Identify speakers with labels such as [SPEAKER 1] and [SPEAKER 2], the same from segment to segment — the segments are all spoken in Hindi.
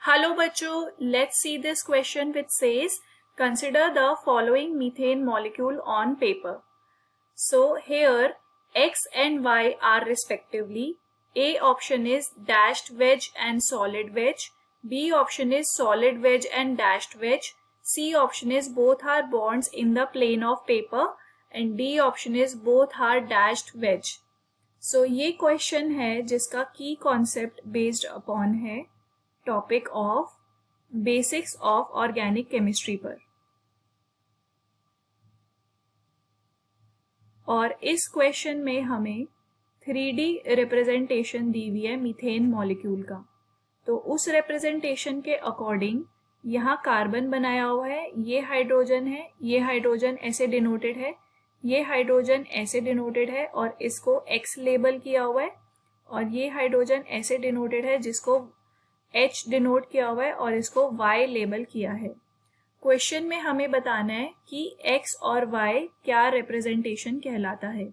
[SPEAKER 1] Hello बच्चों, let's see this question which says consider the following methane molecule on paper. So here X and Y are respectively. A option is dashed wedge and solid wedge. B option is solid wedge and dashed wedge. C option is both are bonds in the plane of paper. And D option is both are dashed wedge. So ये question है जिसका key concept based upon है topic of basics of organic chemistry पर। और इस क्वेश्चन में हमें 3D रिप्रेजेंटेशन दी हुई है मीथेन मॉलिक्यूल का। तो उस रिप्रेजेंटेशन के अकॉर्डिंग यहाँ कार्बन बनाया हुआ है, ये हाइड्रोजन है, ये हाइड्रोजन ऐसे डिनोटेड है, ये हाइड्रोजन ऐसे डिनोटेड है और इसको X लेबल किया हुआ है, और ये हाइड्रोजन ऐसे डिनोटेड है जिसको H डिनोट किया हुआ है और इसको Y लेबल किया है। क्वेश्चन में हमें बताना है कि X और Y क्या रिप्रेजेंटेशन कहलाता है।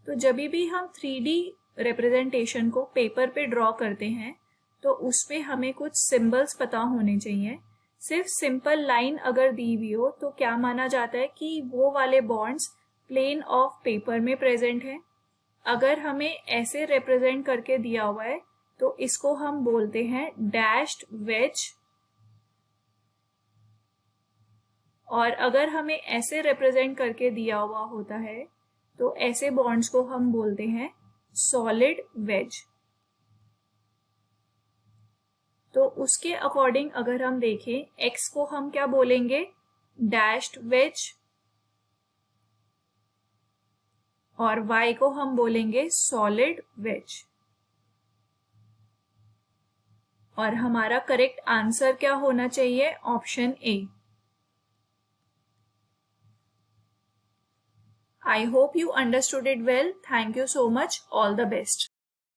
[SPEAKER 1] तो जब भी हम 3D रिप्रेजेंटेशन को पेपर पे ड्रॉ करते हैं तो उस पे हमें कुछ सिंबल्स पता होने चाहिए। सिर्फ सिंपल लाइन अगर दी हुई हो तो क्या माना जाता है कि वो वाले बॉन्ड्स प्लेन ऑफ पेपर में प्रेजेंट हैं। अगर हमें ऐसे रिप्रेजेंट करके दिया हुआ है तो इसको हम बोलते हैं डैश्ड वेज, और अगर हमें ऐसे रिप्रेजेंट करके दिया हुआ होता है तो ऐसे बॉन्ड्स को हम बोलते हैं सॉलिड वेज। तो उसके अकॉर्डिंग अगर हम देखें एक्स को हम क्या बोलेंगे, डैश्ड वेज, और वाई को हम बोलेंगे सॉलिड वेज। और हमारा करेक्ट आंसर क्या होना चाहिए, option A. I hope you understood it well. Thank you so much. All the best.